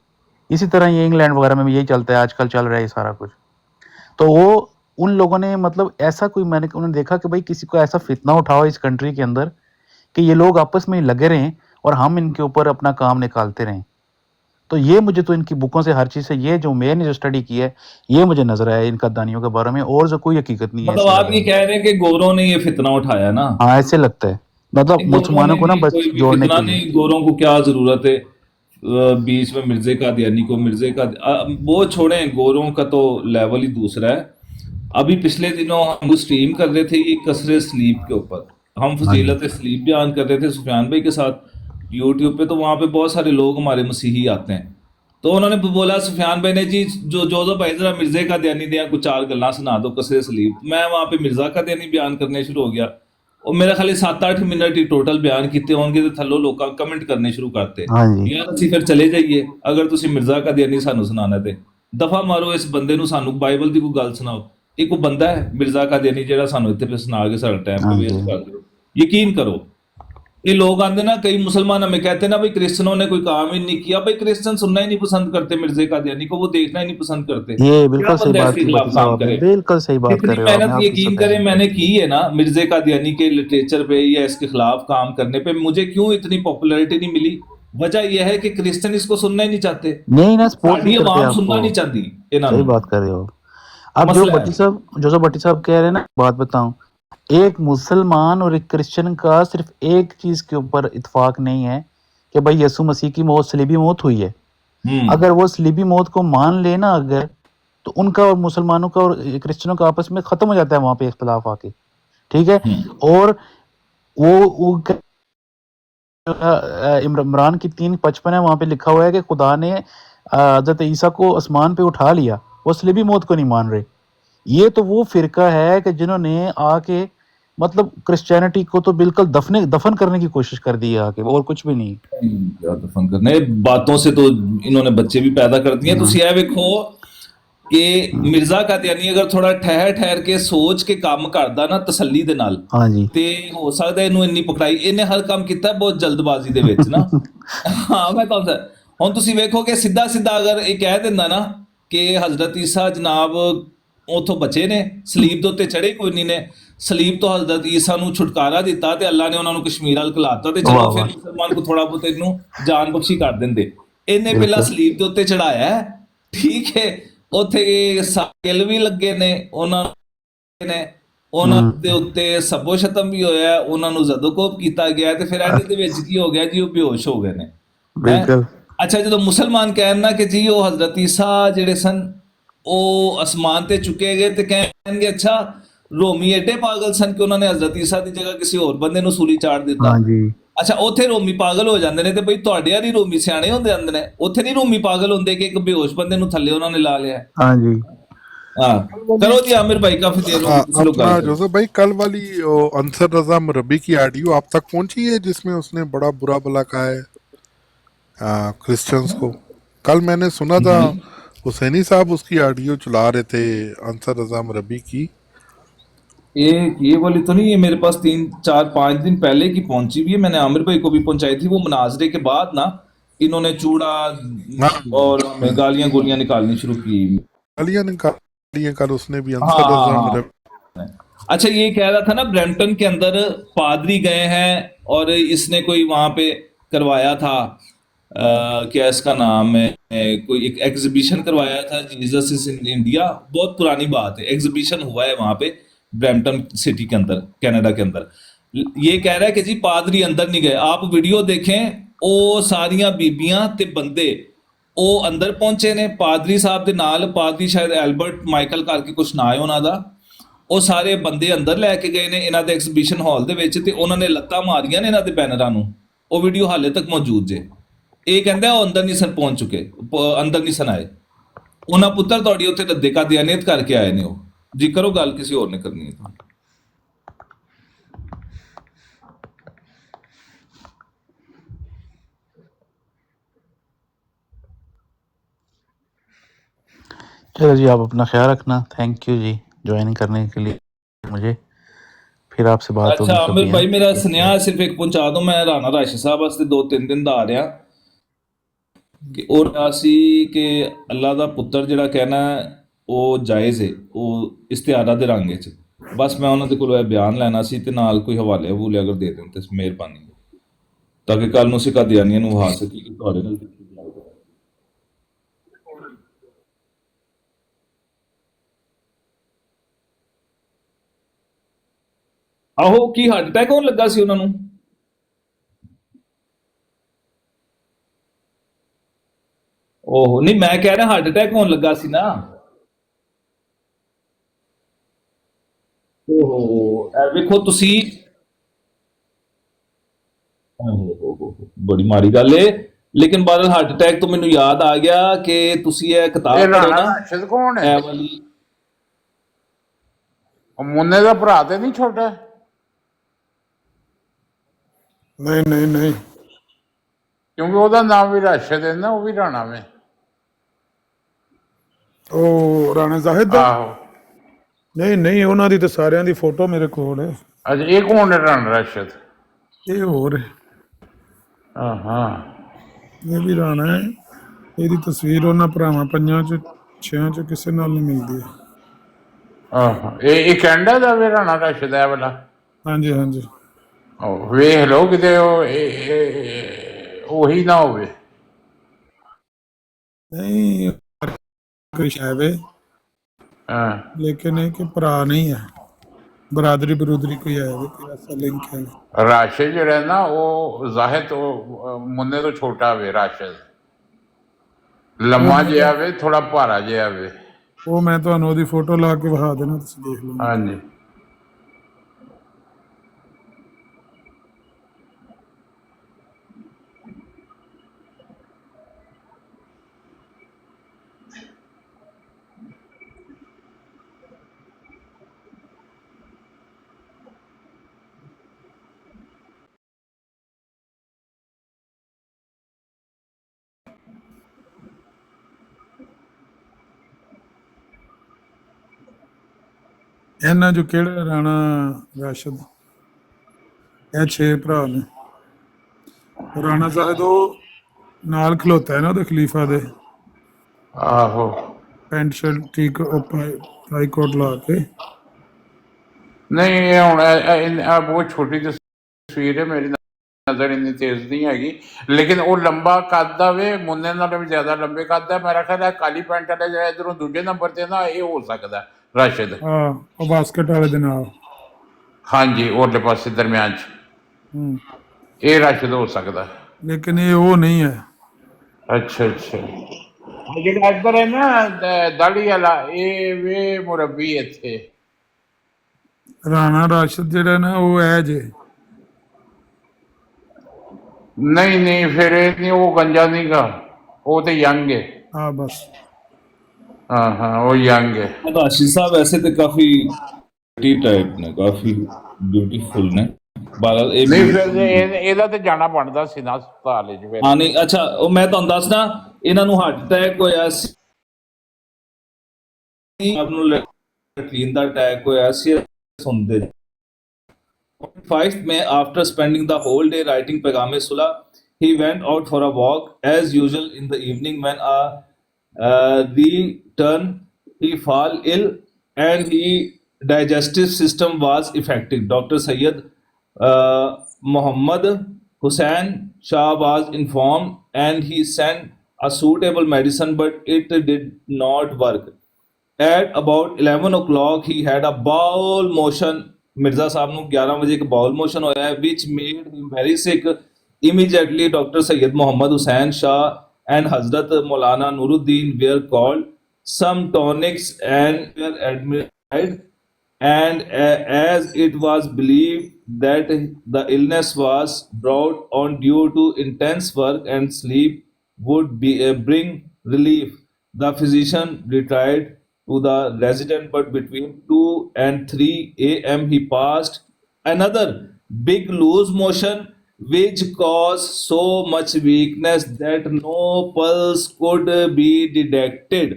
इसी तरह ये इंग्लैंड वगैरह में भी यही चलता है, आजकल चल रहा है ये सारा कुछ। तो वो उन लोगों ने मतलब ऐसा कोई, मैंने उन्होंने देखा कि भाई किसी को ऐसा फितना उठाओ इस कंट्री के अंदर कि ये लोग आपस में लगे रहें और हम इनके ऊपर अपना काम निकालते रहें। तो ये मुझे तो इनकी बुकों से हर चीज़ से, ये जो मैंने जो स्टडी की है, ये मुझे नजर आया इनका दानियों के बारे में, और जो कोई हकीकत नहीं है। मतलब आप ये कह रहे हैं कि गोरों ने ये फितना उठाया ना? हाँ, ऐसे लगता है, मतलब मुसलमानों को ना बस जोड़ने के लिए। नहीं, गोरों को क्या जरूरत है? बीच में मिर्जे कादियानी को वो छोड़ें, गोरों का तो लेवल ही दूसरा है। अभी पिछले दिनों हम स्ट्रीम कर रहे थे ये कसरे स्लीप के ऊपर, हम हाँ जी। फजीलत स्लीप बयान कर रहे थे सुफियान भाई के साथ यूट्यूब पे। तो वहाँ पे बहुत सारे लोग हमारे मसीही आते हैं, तो उन्होंने बोला सुफियान भाई ने जी, जो भाई जरा मिर्जे का दयानी दिया कुछ चार गल्ला सुना दो कसरे सलीब। मैं वहां पे मिर्जा का दयानी बयान करने शुरू हो गया, और मेरा खाली 7-8 मिनट ही टोटल बयान किए होंगे, तो थल्लो लोग कमेंट करने शुरू करते हाँ जी। यार ਅਸੀਂ ਫਿਰ ਚਲੇ ਜਾਈਏ, ਅਗਰ ਤੁਸੀਂ ਮਿਰਜ਼ਾ का दयानी ਸਾਨੂੰ ਸੁਣਾਣਾ ਤੇ ਦਫਾ ਮਾਰੋ ਇਸ ਬੰਦੇ ਨੂੰ, ਸਾਨੂੰ ਬਾਈਬਲ ਦੀ ਕੋਈ ਗੱਲ ਸੁਣਾਓ। ਇਹ ਕੋਈ ਬੰਦਾ ਹੈ ਮਿਰਜ਼ਾ का दयानी ਜਿਹੜਾ ਸਾਨੂੰ ਇੱਥੇ पे ਸੁਣਾ के सारा टाइम हाँ पे जी। वेस्ट कर दो। यकीन करो, ये लोग आते ना, कई मुसलमान हमें कहते हैं ना भाई क्रिश्चियनों ने कोई काम ही नहीं किया। भाई क्रिश्चियन सुनना ही नहीं पसंद करते मिर्जे का दयानी को, वो देखना ही नहीं पसंद करते। ये क्या बिल्कुल सही बंदा बात इसके की खिलाफ भट्टी साहब काम आपने, करे? बिल्कुल सही बात कर जितनी रहे हो आप, मैं मेहनत आपकी यकीन सत्ता करें है। मैंने की है ना मिर्जे का दयानी के लिटरेचर पे या इसके खिलाफ काम करने पे, मुझे क्यों इतनी पॉपुलैरिटी नहीं मिली? वजह यह है कि क्रिश्चियन इसको सुनना ही नहीं चाहते, नहीं ना, सपोर्ट साड़ी नहीं करते आवाम आपको। सुनना नहीं चाहती इन्हां सही नूं। बात कर रहे हो। अब जो मसला भट्टी है। साहब भट्टी साहब कह रहे हैं ना, बात बताऊं, एक मुसलमान और एक क्रिश्चियन का सिर्फ एक चीज के ऊपर इत्फाक नहीं है कि भाई यीशु मसीह की मौत, सलीबी मौत हुई है। अगर वो सलीबी मौत को मान लेना अगर, तो उनका और मुसलमानों का और क्रिश्चियनों का आपस में खत्म हो जाता है वहां पे इख्तलाफ आके, ठीक है। और वो इमरान की 3:55 है, वहां पे लिखा हुआ है कि खुदा ने हजरत ईसा को आसमान पे उठा लिया, वो सलीबी मौत को नहीं मान रहे। ये तो वो फिरका है कि जिन्होंने आके मतलब क्रिश्चियनिटी को तो बिल्कुल दफन करने की कोशिश कर दी है आके, और कुछ भी नहीं। क्या दफन करने, बातों से तो इन्होंने बच्चे भी पैदा कर दिए। ਤੁਸੀਂ ਇਹ ਵੇਖੋ ਕਿ ਮਿਰਜ਼ਾ ਕਾਦੀਆਨੀ ਅਗਰ ਥੋੜਾ ਠਹਿਰ ਠਹਿਰ ਕੇ ਸੋਚ ਕੇ ਕੰਮ ਕਰਦਾ ਨਾ ਤਸੱਲੀ ਦੇ ਨਾਲ, हाँ जी। ਤੇ ਹੋ ਸਕਦਾ ਇਹਨੂੰ ਇੰਨੀ ਪਕੜਾਈ। ਇਹਨੇ ਹਰ ਕੰਮ ਕੀਤਾ ਬਹੁਤ ਜਲਦਬਾਜ਼ੀ ਦੇ ਵਿੱਚ ਨਾ। ਹਾਂ ਮੈਂ ਤੁਹਾਨੂੰ ਹੁਣ ਤੁਸੀਂ ਵੇਖੋ ਕਿ ਸਿੱਧਾ ਸਿੱਧਾ ਅਗਰ ਇਹ ਕਹਿ ਦਿੰਦਾ ਨਾ ਕਿ ਹਜ਼ਰਤ ਈਸਾ ਜਨਾਬ ਉਥੋਂ ਬਚੇ ਨੇ, ਸਲੀਬ ਦੇ ਉੱਤੇ ਚੜੇ ਕੋਈ ਨਹੀਂ ਨੇ, ਸਲੀਬ ਤੋਂ ਹਜ਼ਰਤ ਈਸਾ ਨੂੰ ਛੁਟਕਾਰਾ ਦਿੱਤਾ ਤੇ ਅੱਲਾ ਨੇ ਉਹਨਾਂ ਨੂੰ ਕਸ਼ਮੀਰ ਵੱਲ ਘਲਾਤਾ, ਤੇ ਚਲੋ वाह ਫਿਰ वाह, ਮੁਸਲਮਾਨ ਕੋ ਥੋੜਾ ਬਹੁਤ ਇਹਨੂੰ ਜਾਨ ਬਖਸ਼ੀ ਕਰ ਦਿੰਦੇ। ਇਹਨੇ ਪਹਿਲਾਂ बिल्कुल। ਸਲੀਬ ਦੇ ਉੱਤੇ ਚੜਾਇਆ, ਠੀਕ ਹੈ। ਉੱਥੇ ਸਾਕਿਲ ਵੀ ਲੱਗੇ ਨੇ ਉਹਨਾਂ ਨੇ, ਉਹਨਾਂ ਦੇ ਉੱਤੇ ਸਬੋ ਸ਼ਤਮ ਵੀ ਹੋਇਆ, ਉਹਨਾਂ ਨੂੰ ਜ਼ਦੋਕੋਬ ਕੀਤਾ ਗਿਆ, ਤੇ ਫਿਰ ਐਂਡ ਦੇ ਵਿੱਚ ਕੀ ਹੋ ਗਿਆ ਜੀ, ਉਹ ਬੇਹੋਸ਼ ਹੋ ਗਏ ਨੇ। ਹੈ बिल्कुल। ਅੱਛਾ, ਜਦੋਂ ਮੁਸਲਮਾਨ ਕਹਿਣ ਨਾ ਕਿ ਜੀ ਉਹ ਹਜ਼ਰਤ ਈਸਾ ਜਿਹੜੇ ਸਨ ਉਹ ਅਸਮਾਨ ਤੇ ਚੁੱਕੇ ਗਏ, ਤੇ ਕਹਿਣਗੇ ਅੱਛਾ ਰੋਮੀ ਐਡੇ ਪਾਗਲ ਸਨ ਕਿ ਉਹਨਾਂ ਨੇ ਹਜ਼ਰਤ ਈਸਾ ਦੀ ਜਗ੍ਹਾ ਕਿਸੇ ਹੋਰ ਬੰਦੇ ਨੂੰ ਸੂਲੀ ਚਾੜ ਦਿੱਤਾ। हाँ जी। ਅੱਛਾ, ਉੱਥੇ ਰੋਮੀ ਪਾਗਲ ਹੋ ਜਾਂਦੇ ਨੇ, ਤੇ ਬਈ ਤੁਹਾਡੇ ਯਾਰੀ ਰੋਮੀ ਸਿਆਣੇ ਹੁੰਦੇ ਜਾਂਦੇ ਨੇ, ਉੱਥੇ ਨਹੀਂ ਰੋਮੀ ਪਾਗਲ ਹੁੰਦੇ ਕਿ ਇੱਕ ਬੇਹੋਸ਼ ਬੰਦੇ ਨੂੰ ਥੱਲੇ ਉਹਨਾਂ ਨੇ ਲਾ ਲਿਆ। हाँ जी। हाँ करो जी आमिर भाई, काफी देर हो गई, कुछ लोग अपना गाल करो। जोसेफ भाई, कल वाली अंसर रजा मरबी की ऑडियो आप तक पहुंची है जिसमें उसने बड़ा बुरा भला कहा है क्रिश्चियंस को? कल मैंने सुना था हुसैनी साहब उसकी ऑडियो चला रहे थे अंसर रजा मरबी की। ये वाली तो नहीं है मेरे पास, 3-4-5 दिन पहले की पहुंची हुई है, मैंने आमिर भाई को भी पहुंचाई थी। वो मुनाजरे के बाद ना इन्होंने चूड़ा और हमें गालियां गोलियां निकालनी शुरू की। गालियां निकाली कल उसने भी हाँ अंसर रजा हाँ मरबी। अच्छा, ये कह रहा था ना ब्रैम्पटन के अंदर पादरी गए हैं और इसने कोई वहां पे करवाया था, क्या इसका नाम है, कोई एक एग्जीबिशन करवाया था, जीसस इज इन इंडिया। बहुत पुरानी बात है, एग्जीबिशन हुआ है वहां पे ब्रैम्पटन सिटी के अंदर, कनाडा के अंदर। ये कह रहा है कि जी पादरी अंदर नहीं गए। आप वीडियो देखें, ਉਹ ਸਾਰੀਆਂ ਬੀਬੀਆਂ ਤੇ ਬੰਦੇ ਉਹ ਅੰਦਰ ਪਹੁੰਚੇ ਨੇ ਪਾਦਰੀ ਸਾਹਿਬ ਦੇ ਨਾਲ। ਪਾਦਰੀ ਸ਼ਾਇਦ ਐਲਬਰਟ ਮਾਈਕਲ ਕਰਕੇ ਕੁਛ ਨਾਂ ਹੈ ਉਹਨਾਂ ਦਾ। ਉਹ ਸਾਰੇ ਬੰਦੇ ਅੰਦਰ ਲੈ ਕੇ ਗਏ ਨੇ ਇਹਨਾਂ ਦੇ ਐਗਜ਼ੀਬਿਸ਼ਨ ਹਾਲ ਦੇ ਵਿੱਚ, ਤੇ ਉਹਨਾਂ ਨੇ ਲੱਤਾਂ ਮਾਰੀਆਂ ਨੇ ਇਹਨਾਂ ਦੇ ਬੈਨਰਾਂ ਨੂੰ। ਉਹ ਵੀਡੀਓ ਹਾਲੇ ਤੱਕ ਮੌਜੂਦ ਜੇ। ਇਹ ਕਹਿੰਦਾ ਉਹ ਅੰਦਰ ਨਹੀਂ ਸਨ ਪਹੁੰਚ ਚੁੱਕੇ, ਅੰਦਰ ਨਹੀਂ ਸਨ ਆਏ। ਉਹਨਾਂ ਪੁੱਤਰ ਤੁਹਾਡੀ ਉੱਥੇ ਰੱਦੇ ਕਾ ਦਿਆਨਤ ਕਰਕੇ ਆਏ ਨੇ ਉਹ। ਜੀ ਕਰੋ ਗੱਲ, ਕਿਸੇ ਹੋਰ ਨੇ ਕਰਨੀ ਹੈ। चलो जी, आप अपना ख्याल रखना। थैंक यू जी ज्वाइन करने के लिए मुझे। फिर आपसे बात होगी अच्छा कभी। आमिर भाई, मेरा हाँ सुनेहा सिर्फ एक पहुंचा दो। मैं राणा राशि साहब वास्ते 2-3 दिन ਦਾ ਆ ਰਿਹਾ ਕਿ ਉਹ ਸੀ ਕਿ ਅੱਲਾ ਦਾ ਪੁੱਤਰ ਜਿਹੜਾ ਕਹਿਣਾ ਉਹ ਜਾਇਜ਼ ਹੈ, ਉਹ ਇਸ਼ਤਿਹਾਰਾਂ ਦੇ ਰੰਗ ਵਿੱਚ। ਬਸ ਮੈਂ ਉਹਨਾਂ ਦੇ ਕੋਲੋਂ ਇਹ ਬਿਆਨ ਲੈਣਾ ਸੀ, ਤੇ ਨਾਲ ਕੋਈ ਹਵਾਲੇ ਹਵੂਲੇ ਅਗਰ ਦੇ ਦੇਣ ਤੇ ਮਿਹਰਬਾਨੀ, ਤਾਂ ਕਿ ਕੱਲ ਨੂੰ ਅਸੀਂ ਕਾਦੀਆਨੀਆਂ ਨੂੰ ਵਹਾ ਸਕੀ ਕਿ ਤੁਹਾਡੇ ਨਾਲ ਆਹੋ ਕੀ ਹਾਰਟ ਅਟੈਕ ਹੋਣ ਲੱਗਾ ਸੀ ਉਹਨਾਂ ਨੂੰ। ਓਹੋ ਨਹੀਂ, ਮੈਂ ਕਹਿ ਰਿਹਾ ਹਾਰਟ ਅਟੈਕ ਹੋਣ ਲੱਗਾ ਸੀ ਨਾ। ਓਹੋ ਇਹ ਵੇਖੋ ਤੁਸੀਂ। ਓਹੋ, ਬੜੀ ਮਾੜੀ ਗੱਲ ਏ। ਲੇਕਿਨ ਬਾਦਲ, ਹਾਰਟ ਅਟੈਕ ਤੋਂ ਮੈਨੂੰ ਯਾਦ ਆ ਗਿਆ ਕਿ ਤੁਸੀਂ ਇਹ ਇਹ ਕਿਤਾਬ ਪੜ੍ਹੋ ਰਾਣਾ ਨਾ, ਰਾਸ਼ਦ ਕੌਣ ਹੈ? ਇਹ ਵਾਲੀ। ਉਹ ਮੁੰਨੇ ਦਾ ਭਰਾ ਤੇ ਨਹੀਂ ਛੋਟਾ? ਨਹੀਂ ਨਹੀਂ ਨਹੀਂ, ਕਿਉਂਕਿ ਉਹਦਾ ਨਾਮ ਵੀ ਰਾਸ਼ਦ ਹੈ ਨਾ, ਉਹ ਵੀ ਰਾਣਾ ਵੇ। ਉਹ ਰਾਣਾ ਜ਼ਾਹਿਦ ਦਾ? ਆਹੋ। ਨਹੀਂ ਨਹੀਂ, ਉਹਨਾਂ ਦੀ ਤਾਂ ਸਾਰਿਆਂ ਦੀ ਫੋਟੋ ਮੇਰੇ ਕੋਲ ਹੈ। ਅੱਛਾ, ਇਹ ਕੌਣ ਹੈ ਰਾਣਾ ਰਾਸ਼ਦ? ਇਹ ਹੋਰ ਹੈ, ਹਾਂ ਹਾਂ। ਇਹ ਵੀ ਰਾਣਾ ਹੈ। ਇਹਦੀ ਤਸਵੀਰ ਉਹਨਾਂ ਭਰਾਵਾਂ ਪੰਜਾਂ ਚ ਛਿਆਂ ਚ ਕਿਸੇ ਨਾਲ ਨਹੀਂ ਮਿਲਦੀ ਹੈ। ਆਹੋ, ਇਹ ਕੈਨੇਡਾ ਦਾ ਵੀ ਰਾਣਾ ਰਾਸ਼ਦ ਹੈ ਵਾਲਾ? ਹਾਂਜੀ ਹਾਂਜੀ। ਉਹ ਵੇਖ ਲਓ ਕਿਤੇ ਉਹ ਉਹੀ ਨਾ ਹੋਵੇ। ਨਹੀਂ, ਕੋਈ ਸ਼ਾਇਦ ਹੈ, ਹਾਂ। ਲੇਕਿਨ ਇਹ ਕਿ ਭਰਾ ਨਹੀਂ ਹੈ, ਬਰਾਦਰੀ ਬਰੂਦਰੀ ਕੋਈ ਹੈ ਵੀ, ਕੋਈ ਐਸਾ ਲਿੰਕ ਹੈ। ਰਾਸ਼ਦ ਜਿਹੜਾ ਨਾ ਉਹ ਜ਼ਾਹਿਦ ਉਹ ਮੁੰਨੇ ਤੋਂ ਛੋਟਾ ਵੇ। ਰਾਸ਼ਦ ਲੰਮਾ ਜਿਹਾ ਵੇ, ਥੋੜਾ ਭਾਰਾ ਜਿਹਾ ਵੇ। ਉਹ ਮੈਂ ਤੁਹਾਨੂੰ ਉਹਦੀ ਫੋਟੋ ਲਾ ਕੇ ਵਿਖਾ ਦੇਣਾ, ਤੁਸੀਂ ਦੇਖ ਲਓ। ਹਾਂਜੀ। ਇਹਨਾਂ ਜੋ ਕਿਹੜਾ ਰਾਣਾ ਰਾਸ਼ਦ, ਇਹ 6 ਭਰਾ ਨੇ। ਰਾਣਾ ਜ਼ਾਹਿਦ ਉਹ ਨਾਲ ਖਲੋਤਾ ਹੈ ਨਾ ਉਹਦੇ ਖਲੀਫਾ ਦੇ, ਆਹੋ। ਪੈਂਟ ਸ਼ਰਟ ਠੀਕ ਟਾਈ ਕੋਟ ਲਾ ਕੇ। ਨਹੀਂ, ਇਹ ਹੁਣ ਇਹ ਬਹੁਤ ਛੋਟੀ ਤਸਵੀਰ ਹੈ, ਮੇਰੀ ਨਜ਼ਰ ਇੰਨੀ ਤੇਜ਼ ਨਹੀਂ ਹੈਗੀ। ਲੇਕਿਨ ਉਹ ਲੰਬਾ ਕੱਦ ਦਾ ਵੇ, ਮੁੰਨੇ ਨਾਲ ਵੀ ਜ਼ਿਆਦਾ ਲੰਬੇ ਕੱਦ ਦਾ। ਮੇਰਾ ਖਿਆਲ ਹੈ ਕਾਲੀ ਪੈਂਟ ਵਾਲਾ ਜਿਹੜਾ ਇੱਧਰੋਂ ਦੂਜੇ ਨੰਬਰ ਤੇ ਨਾ, ਇਹ ਹੋ ਸਕਦਾ ਰਾਸ਼ਦ। ਹਾਂ, ਉਹ ਬਾਸਕਟ ਵਾਲੇ ਦੇ ਨਾਲ। ਹਾਂਜੀ, ਉਹਦੇ ਪਾਸੇ ਦਰਮਿਆਨ ਚ ਹੂੰ, ਇਹ ਰਾਸ਼ਦ ਹੋ ਸਕਦਾ। ਲੇਕਿਨ ਇਹ ਉਹ ਨਹੀਂ ਹੈ। ਅੱਛਾ ਅੱਛਾ। ਜਿਹੜਾ ਇੱਧਰ ਹੈ ਨਾ ਦਾੜੀ ਵਾਲਾ, ਇਹ ਵੇ ਮੁਰੱਬੀ ਇੱਥੇ। ਰਾਣਾ ਰਾਸ਼ਦ ਜਿਹੜਾ ਨਾ ਉਹ ਹੈ ਜੇ। ਨਹੀਂ ਨਹੀਂ, ਫਿਰ ਇਹ ਨਹੀਂ, ਉਹ ਗੰਜਾ ਨਹੀਂ ਗਾ, ਉਹ ਤੇ ਯੰਗ ਹੈ। ਹਾਂ ਬਸ। ਹਾਂ ਹਾਂ, ਉਹ ਯੰਗ ਹੈ। ਰਾਸ਼ਿਦ ਸਾਹਿਬ ਵੈਸੇ ਤੇ ਕਾਫੀ ਟਾਈਪ ਨੇ, ਕਾਫੀ ਬਿਊਟੀਫੁਲ ਨੇ। ਬਾਦਲ ਇਹ ਨਹੀਂ, ਫਿਰ ਇਹਦਾ ਤੇ ਜਾਣਾ ਬਣਦਾ ਸੀ ਨਾ ਹਸਪਤਾਲ ਵਿੱਚ ਫਿਰ। ਹਾਂ ਨਹੀਂ, ਅੱਛਾ, ਉਹ ਮੈਂ ਤੁਹਾਨੂੰ ਦੱਸਦਾ, ਇਹਨਾਂ ਨੂੰ ਹਾਰਟ ਅਟੈਕ ਹੋਇਆ ਸੀ, ਆਪ ਨੂੰ ਲੈਟਰੀਨ ਦਾ ਅਟੈਕ ਹੋਇਆ ਸੀ। ਸੁਣਦੇ 5 May, after spending the whole day writing Pegame Sulah, he went out for a walk. As usual, in the evening, when return, he fall ill and his digestive system was affected. Dr. Sayyid Muhammad Hussain Shah was informed and he sent a suitable medicine, but it did not work. At about 11 o'clock, he had a bowel motion. Mirza ਸਾਹਿਬ ਨੂੰ 11 ਵਜੇ ਇੱਕ ਬਾਉਲ ਮੋਸ਼ਨ ਹੋਇਆ ਹੈ, which made him very sick. Immediately, Dr. Sayyid Muhammad Hussain Shah and Hazrat Maulana Nuruddin were called. Some tonics and were admitted, and as it was believed that the illness was brought on due to intense work and sleep would bring relief, the physician retired to the resident, but between 2 and 3 a.m. he passed. Another big loose motion which caused so much weakness that no pulse could be detected.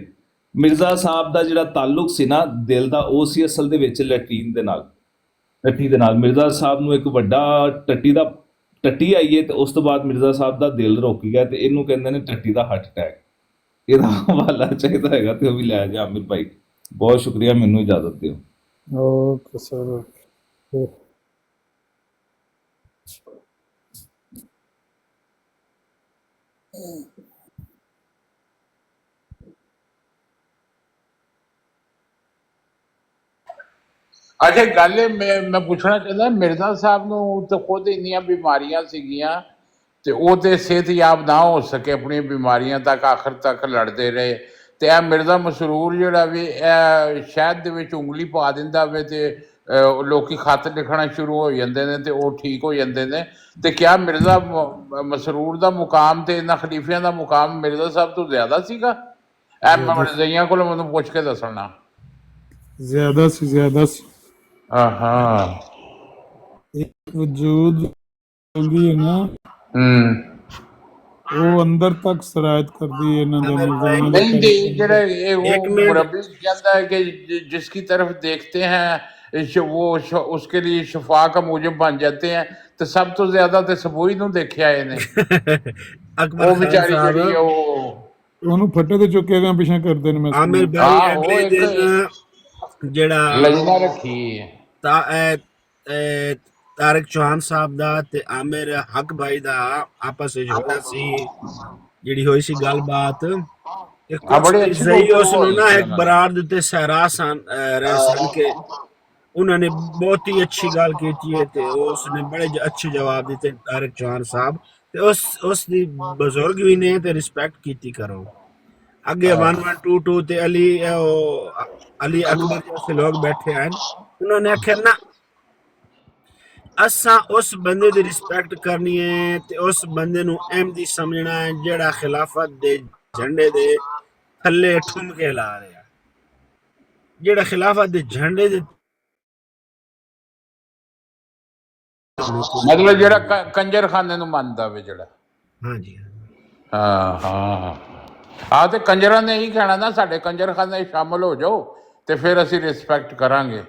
Mirza ਸਾਹਿਬ ਦਾ ਜਿਹੜਾ ਤਾਲੁਕ ਸੀ ਨਾ ਦਿਲ ਦਾ, ਉਹ ਸੀ ਅਸਲ ਦੇ ਵਿੱਚ ਲੈਟਰੀਨ ਦੇ ਨਾਲ, ਟੱਟੀ ਦੇ ਨਾਲ। ਮਿਰਜ਼ਾ ਸਾਹਿਬ ਨੂੰ ਇੱਕ ਵੱਡਾ ਟੱਟੀ ਆਈ ਹੈ, ਤੇ ਉਸ ਤੋਂ ਬਾਅਦ ਮਿਰਜ਼ਾ ਸਾਹਿਬ ਦਾ ਦਿਲ ਰੁਕ ਗਿਆ, ਤੇ ਇਹਨੂੰ ਕਹਿੰਦੇ ਨੇ ਟੱਟੀ ਦਾ ਹਾਰਟ ਅਟੈਕ। ਇਹਦਾ ਹਵਾਲਾ ਚਾਹੀਦਾ ਹੈਗਾ ਤੇ ਉਹ ਵੀ ਲੈ ਜਾ ਆਮਿਰ ਭਾਈ। ਬਹੁਤ ਸ਼ੁਕਰੀਆ, ਮੈਨੂੰ ਇਜਾਜ਼ਤ ਦਿਓ। Okay sir. ਅੱਛਾ, ਗੱਲ ਇਹ ਮੈਂ ਪੁੱਛਣਾ ਚਾਹੁੰਦਾ, ਮਿਰਜ਼ਾ ਸਾਹਿਬ ਨੂੰ ਤਾਂ ਖੁਦ ਇੰਨੀਆਂ ਬਿਮਾਰੀਆਂ ਸੀਗੀਆਂ, ਤੇ ਉਹ ਤੇ ਸਿਹਤਯਾਬ ਨਾ ਹੋ ਸਕੇ, ਆਪਣੀਆਂ ਬਿਮਾਰੀਆਂ ਤੱਕ ਆਖਰ ਤੱਕ ਲੜਦੇ ਰਹੇ। ਤੇ ਇਹ ਮਿਰਜ਼ਾ ਮਸਰੂਰ ਜਿਹੜਾ ਵੀ ਇਹ ਸ਼ਹਿਦ ਦੇ ਵਿੱਚ ਉਂਗਲੀ ਪਾ ਦਿੰਦਾ ਵੇ ਤੇ ਲੋਕੀ ਖੱਤ ਲਿਖਣਾ ਸ਼ੁਰੂ ਹੋ ਜਾਂਦੇ ਨੇ ਤੇ ਉਹ ਠੀਕ ਹੋ ਜਾਂਦੇ ਨੇ। ਤੇ ਕਿਆ ਮਿਰਜ਼ਾ ਮਸਰੂਰ ਦਾ ਮੁਕਾਮ ਤੇ ਇਹਨਾਂ ਖਲੀਫਿਆਂ ਦਾ ਮੁਕਾਮ ਮਿਰਜ਼ਾ ਸਾਹਿਬ ਤੋਂ ਜ਼ਿਆਦਾ ਸੀਗਾ? ਇਹ ਮੈਂ ਮਰਜ਼ਈਆਂ ਕੋਲ ਮੈਨੂੰ ਪੁੱਛ ਕੇ ਦੱਸਣਾ। ਜ਼ਿਆਦਾ ਸੀ, ਜ਼ਿਆਦਾ ਸੀ। ਹਾਂ ਇੱਕ ਵਜੂਦ ਹੁੰਦੀ ਹੈ ਨਾ, ਉਹ ਅੰਦਰ ਤੱਕ ਸਰਾਇਤ ਕਰਦੀ ਹੈ ਇਹਨਾਂ ਦੇ ਨਿਜ਼ਾਮਾਂ ਦੇ। नहीं जी, जरा ये वो मुरब्बी कहता है कि जिसकी तरफ देखते हैं वो उसके लिए शफा का मूजब बन जाते हैं। तो सब तो ज्यादा तो सबूई ਨੂੰ ਦੇਖਿਆ ਇਹਨੇ। ਉਹ ਵਿਚਾਰੀ ਜਿਹੜੀ ਉਹਨੂੰ ਫੱਟੇ ਤੇ ਚੁੱਕੇ ਗਏ ਪਿਛਾ ਕਰਦੇ ਨੇ। ਮੈਂ ਆਮਿਰ ਭਾਈ ਅਗਲੇ ਦਿਨ ਜਿਹੜਾ ਲਜਨਾ ਰੱਖੀ ਤਾਰਿਕ ਚੌਹਾਨ ਸਾਹਿਬ ਦਾ ਤੇ ਆਮਿਰ ਹਕ ਭਾਈ ਦਾ ਆਪਸ ਵਿੱਚ ਹੋਇਆ ਸੀ, ਜਿਹੜੀ ਹੋਈ ਸੀ ਗੱਲਬਾਤ। ਉਸ ਨੂੰ ਨਾ ਇੱਕ ਬਰਾਰ ਦੇ ਉੱਤੇ ਸਹਿਰਾ ਰਹਿ ਸਨ ਕਿ ਉਹਨਾਂ ਨੇ ਬਹੁਤ ਹੀ ਅੱਛੀ ਗੱਲ ਕੀਤੀ ਹੈ ਤੇ ਉਸਨੇ ਬੜੇ ਅੱਛੇ ਜਵਾਬ ਦਿੱਤੇ ਤਾਰਿਕ ਚੌਹਾਨ ਸਾਹਿਬ। ਤੇ ਉਸ ਦੀ ਬਜ਼ੁਰਗ ਵੀ ਨੇ ਤੇ ਰਿਸਪੈਕਟ ਕੀਤੀ ਕਰੋ। ਅੱਗੇ 1122 ਤੇ ਅਲੀ ਅਕਬਰ ਜੈਸੇ ਲੋग बैठे हैं, उन्होंने आख्या ना असा उस बंदे दी रिस्पेक्ट करनी है ते उस बंदे नू अहमदी समझना है जेड़ा खिलाफत दे झंडे दे थल्ले ठुमके ला रहा, जेड़ा खिलाफत दे झंडे दे ਮਤਲਬ ਜਿਹੜਾ ਕੰਜਰਖਾਨੇ ਨੂੰ ਮੰਨਦਾ ਵੇ ਜਿਹੜਾ। हाँ जी ਹਾਂ ਤੇ ਕੰਜਰਾਂ ਨੇ ਇਹੀ ਕਹਿਣਾ ਨਾ ਸਾਡੇ ਕੰਜਰਖਾਨੇ ਸ਼ਾਮਲ ਹੋ ਜਾਓ ਤੇ ਫਿਰ ਅਸੀਂ ਰਿਸਪੈਕਟ ਕਰਾਂਗੇ।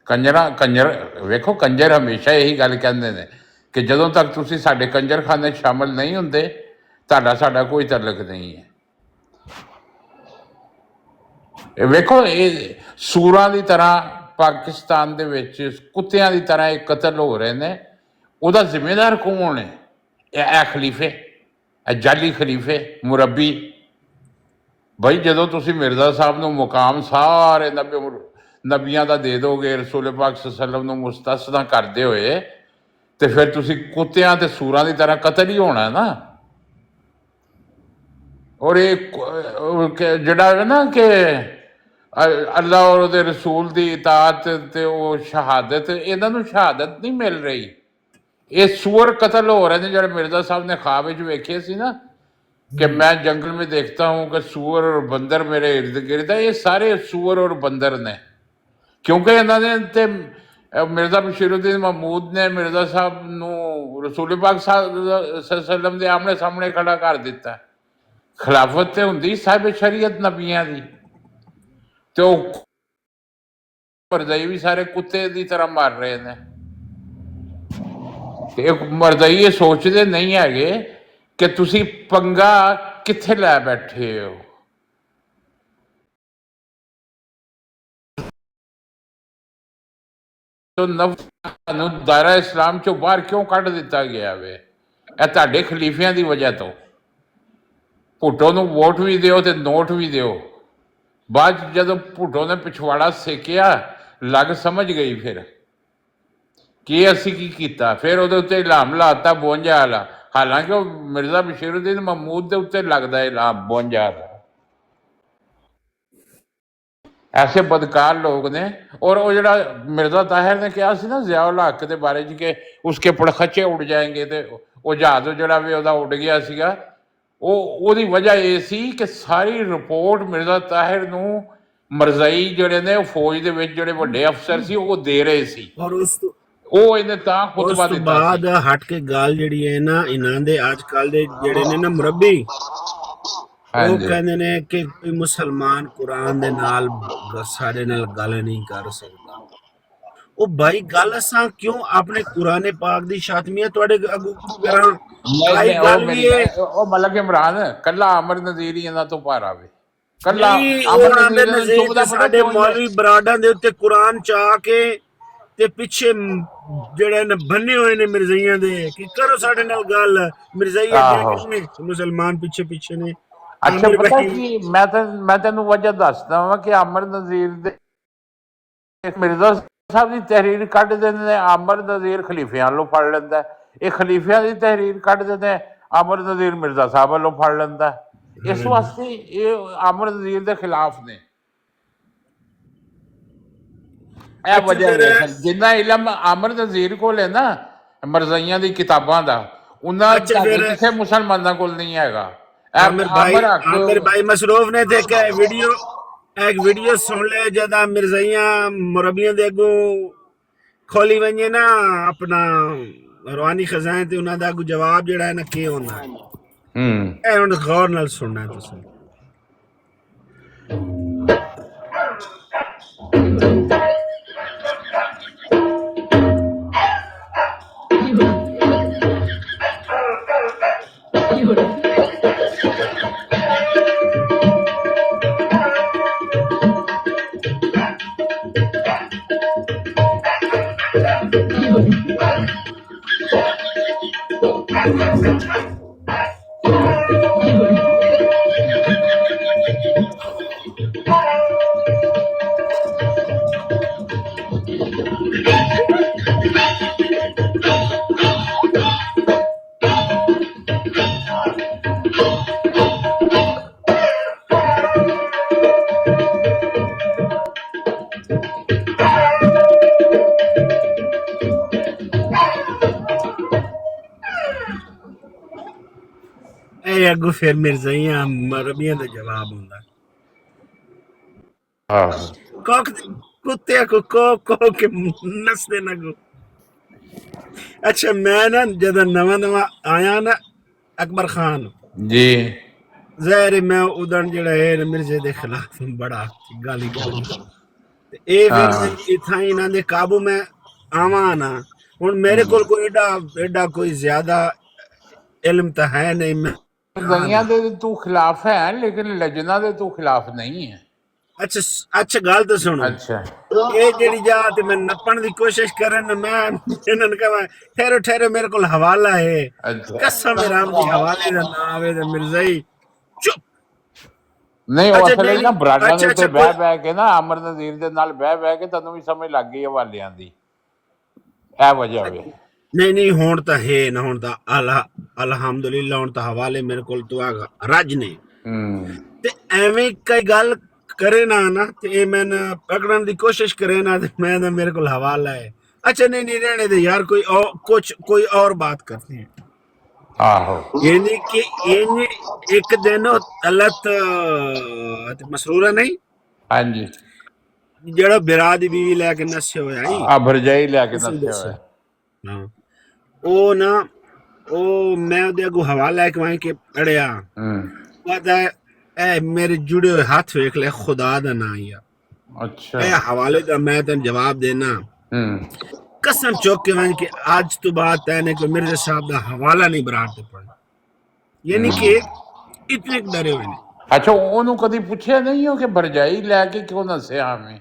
ਕੰਜਰ ਵੇਖੋ, ਕੰਜਰ ਹਮੇਸ਼ਾ ਇਹੀ ਗੱਲ ਕਹਿੰਦੇ ਨੇ ਕਿ ਜਦੋਂ ਤੱਕ ਤੁਸੀਂ ਸਾਡੇ ਕੰਜਰਖਾਨੇ ਸ਼ਾਮਲ ਨਹੀਂ ਹੁੰਦੇ ਸਾਡਾ ਕੋਈ ਤਾਲੁਕ ਨਹੀਂ ਹੈ। ਇਹ ਵੇਖੋ, ਇਹ ਸੂਰਾਂ ਦੀ ਤਰ੍ਹਾਂ ਪਾਕਿਸਤਾਨ ਦੇ ਵਿੱਚ ਕੁੱਤਿਆਂ ਦੀ ਤਰ੍ਹਾਂ ਇਹ ਕਤਲ ਹੋ ਰਹੇ ਨੇ। ਉਹਦਾ ਜ਼ਿੰਮੇਦਾਰ ਕੌਣ ਹੈ? ਇਹ ਖਲੀਫੇ, ਇਹ ਜਾਲੀ ਖਲੀਫੇ, ਮੁਰੱਬੀ। ਬਈ ਜਦੋਂ ਤੁਸੀਂ ਮਿਰਜ਼ਾ ਸਾਹਿਬ ਨੂੰ ਮੁਕਾਮ ਸਾਰੇ ਨਬੀਆਂ ਦਾ ਦੇ ਦੋਗੇ, ਰਸੂਲ ਪਾਕ ਸੱਲੱਲਾਹੁ ਅਲੈਹਿ ਵਸੱਲਮ ਨੂੰ ਮੁਸਤਸਨਾ ਕਰਦੇ ਹੋਏ, ਤੇ ਫਿਰ ਤੁਸੀਂ ਕੁੱਤਿਆਂ ਤੇ ਸੂਰਾਂ ਦੀ ਤਰ੍ਹਾਂ ਕਤਲ ਹੀ ਹੋਣਾ ਨਾ। ਔਰ ਇਹ ਜਿਹੜਾ ਹੈ ਨਾ ਕਿ ਅੱਲਾ ਔਰ ਉਹਦੇ ਰਸੂਲ ਦੀ ਇਤਾਅਤ ਤੇ ਉਹ ਸ਼ਹਾਦਤ, ਇਹਨਾਂ ਨੂੰ ਸ਼ਹਾਦਤ ਨਹੀਂ ਮਿਲ ਰਹੀ। ਇਹ ਸੂਰ ਕਤਲ ਹੋ ਰਹੇ ਨੇ ਜਿਹੜੇ ਮਿਰਜ਼ਾ ਸਾਹਿਬ ਨੇ ख्वाब ਵਿੱਚ ਵੇਖੇ ਸੀ ਨਾ कि मैं जंगल में देखता हूँ कि सूअर और बंदर मेरे इर्द गिर्द है। ये सारे सूअर और बंदर ने, क्योंकि इन्होंने ते मिर्ज़ा बशीरुद्दीन महमूद ने मिर्ज़ा साहब नू रसूल पाक सल्लम दे आमने सामने खड़ा कर दिता। खिलाफत ते हुंदी साहिब शरीयत नबियां दी, ते मरदई भी सारे कुत्ते की तरह मार रहे ने। ते मरदई ये सोचते नहीं हैगे कि तुसी पंगा कित्थे लै बैठे हो। तो नफ्स दायरा इस्लाम चों बाहर क्यों कढ़ दिता गया वे? ਇਹ ਤੁਹਾਡੇ ਖਲੀਫਿਆਂ ਦੀ ਵਜ੍ਹਾ ਤੋਂ। ਭੁੱਟੋ ਨੂੰ ਵੋਟ ਵੀ ਦਿਓ ਤੇ ਨੋਟ ਵੀ ਦਿਓ, ਬਾਅਦ ਜਦੋਂ ਭੁੱਟੋ ਨੇ ਪਿਛਵਾੜਾ ਸੇਕਿਆ ਲੱਗ ਸਮਝ ਗਈ ਫਿਰ ਕਿ ਅਸੀਂ ਕੀ ਕੀਤਾ। ਫਿਰ ਉਹਦੇ ਉੱਤੇ ਇਲਹਾਮ ਲਾਤਾ 52 ਵਾਲਾ, ਹਾਲਾਂਕਿ ਉਹ ਮਿਰਜ਼ਾ ਬਸ਼ੀਰੁੱਦੀਨ ਮਹਿਮੂਦ ਦੇ ਉੱਤੇ ਲੱਗਦਾ ਇਲਹਾਮ 52 ਦਾ। ऐसे बदकार लोग ने। और वो जरा मिर्जा ताहिर ने कहा सी ना ज़ियाउल हक के बारे च कि उसके पड़खचे उड़ जाएंगे, तो वो जहाज जरा भी वह उड़ गया सीगा। वो वजह ये सी कि सारी रिपोर्ट मिर्जा ताहिर नू मरज़ई जड़े ने फौज दे विच जड़े वड्डे अफसर सी वो दे रहे सी। और उस ਉਹ ਇਹਨੇ ਤਾਂ ਖੁਤਬਾ ਦਿੱਤਾ ਬਾਅਦ ਹਟ ਕੇ ਗੱਲ ਜਿਹੜੀ ਹੈ ਨਾ ਇਹਨਾਂ ਦੇ ਅੱਜ ਕੱਲ ਦੇ ਜਿਹੜੇ ਨੇ ਨਾ ਮੁਰੱਬੀ, ਉਹ ਕਹਿੰਦੇ ਨੇ ਕਿ ਕੋਈ ਮੁਸਲਮਾਨ ਕੁਰਾਨ ਦੇ ਨਾਲ ਸਾਡੇ ਨਾਲ ਗੱਲ ਨਹੀਂ ਕਰ ਸਕਦਾ। ਉਹ ਭਾਈ ਗੱਲ ਅਸਾਂ ਕਿਉਂ ਆਪਣੇ ਕੁਰਾਨ ਪਾਕ ਦੀ ਸ਼ਾਤਮੀਅਤ ਤੁਹਾਡੇ ਅੱਗੋਂ ਕਰਾਂ? ਉਹ ਮਲਕ ਇਮਰਾਨ ਕੱਲਾ ਅਮਰ ਨਜ਼ੀਰ ਹੀ ਇਹਨਾਂ ਤੋਂ ਪਾਰ ਆਵੇ। ਕੱਲਾ ਅਮਰ ਨਜ਼ੀਰ ਸਾਡੇ ਮੌਲਵੀ ਬਰਾਡਾਂ ਦੇ ਉੱਤੇ ਕੁਰਾਨ ਚ ਆ ਕੇ ਤੇ ਪਿੱਛੇ ਜਿਹੜੇ ਨੇ ਬੰਨੇ ਹੋਏ ਨੇ ਮਿਰਜ਼ਾਈਆਂ ਦੇ ਕਿ ਕਰੋ ਸਾਡੇ ਨਾਲ ਗੱਲ। ਮਿਰਜ਼ਾਈ ਮੁਸਲਮਾਨ ਪਿੱਛੇ ਪਿੱਛੇ ਨੇ। ਅੱਛਾ ਪਤਾ ਕੀ, ਮੈਂ ਤੈਨੂੰ ਵਜ੍ਹਾ ਦੱਸਦਾ ਵਾਂ ਕਿ ਅਮਰ ਨਜ਼ੀਰ ਦੇ ਮਿਰਜ਼ਾ ਸਾਹਿਬ ਦੀ ਤਹਿਰੀਰ ਕੱਢ ਦਿੰਦੇ ਨੇ, ਅਮਰ ਨਜ਼ੀਰ ਖਲੀਫਿਆਂ ਵੱਲੋਂ ਫੜ ਲੈਂਦਾ। ਇਹ ਖਲੀਫਿਆਂ ਦੀ ਤਹਿਰੀਰ ਕੱਢ ਦਿੰਦੇ, ਅਮਰ ਨਜ਼ੀਰ ਮਿਰਜ਼ਾ ਸਾਹਿਬ ਵੱਲੋਂ ਫੜ ਲੈਂਦਾ। ਇਸ ਵਾਸਤੇ ਇਹ ਅਮਰ ਨਜ਼ੀਰ ਦੇ ਖਿਲਾਫ ਨੇ। ਇਹ ਵਜ੍ਹਾ ਹੈ ਜਿੰਨਾ ਇਲਮ ਅਮਰ ਨਜ਼ੀਰ ਕੋਲ ਹੈ ਨਾ ਮਰਜ਼ਈਆਂ ਦੀ ਕਿਤਾਬਾਂ ਦਾ, ਉਹਨਾਂ ਕਿਸੇ ਮੁਸਲਮਾਨਾਂ ਕੋਲ ਨਹੀਂ ਹੈਗਾ। आमिर भाई मसरूफ ने थे कि एक वीडियो सुन ले जदा मिर्जाइयां मुरबियां दे अगों खोली वने ना अपना रूहानी खजाने ते उन्हां दा अगों जवाब जेड़ा है ना की होना है। हुण गौर नाल सुनना है तुसीं। अगू फिर मिर्जाइयां मरबियां दा जवाब हुंदा। कुत्ते को के नसदे ना गो। अच्छा मैं ना जद नवा आया ना अकबर खान जी ज़ाहिर मैं उदन जेड़ा है मिर्जे दे खिलाफ बड़ा गाली गलौज ते ए फिर इत्थां इन्हां दे काबू में आवा ना। हुण मेरे कोल कोई एडा कोई ज्यादा इल्म तो है नहीं। मिर्जाइयां दे तू खिलाफ है लेकिन लजना दे तू खिलाफ नहीं है। अच्छा गल तो सुनो। अच्छा ये जेड़ी जा ते मैं नपण दी कोशिश करन मैं इन्हां ने कहा ठहरो मेरे कोल हवाला है। अच्छा कसम राम दी हवाले दा ना आवे ते मिर्जाई चुप नहीं वो असल ना बराडा दे ते बह के ना अमर नज़ीर दे नाल बह के तन्नू भी समझ लग गई हवालियां दी ए वजह वे। नहीं हुण तां है ना हुण तां अल्हम्दुलिल्लाह हुण तां हवाले मेरे कोल तो आ रज ने ते एवें कई गल करे ना ते मैंने पकड़न दी कोशिश करे ना ते मैं ना मेरे कोल हवाला है। अच्छा नहीं रहने दे यार कोई और बात करते हैं। यानी कि एक दिन तलत मसरूरा नहीं हां जी जेड़ा बिरा दी बीवी लेके नस्से होया ही आ भरजाई लेके नस्से होया हां ओ ना ओ मैं ओदे अगो हवाला एक वहीं के पड़िया पता है ए मेरे जुड़े हुए हाथ वेख ले खुदा दा ना या। अच्छा ए हवाले दा मैं तेन जवाब देना कसम चौक के वहीं के आज तो बात तैने को मिर्जा साहब दा हवाला नहीं बरात पड़ना यानी कि इतने डरे हुए ने। अच्छा ओनू कदी पूछया नहीं हो कि भरजाई लेके क्यों नस्या हमें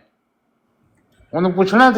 ओनू पूछना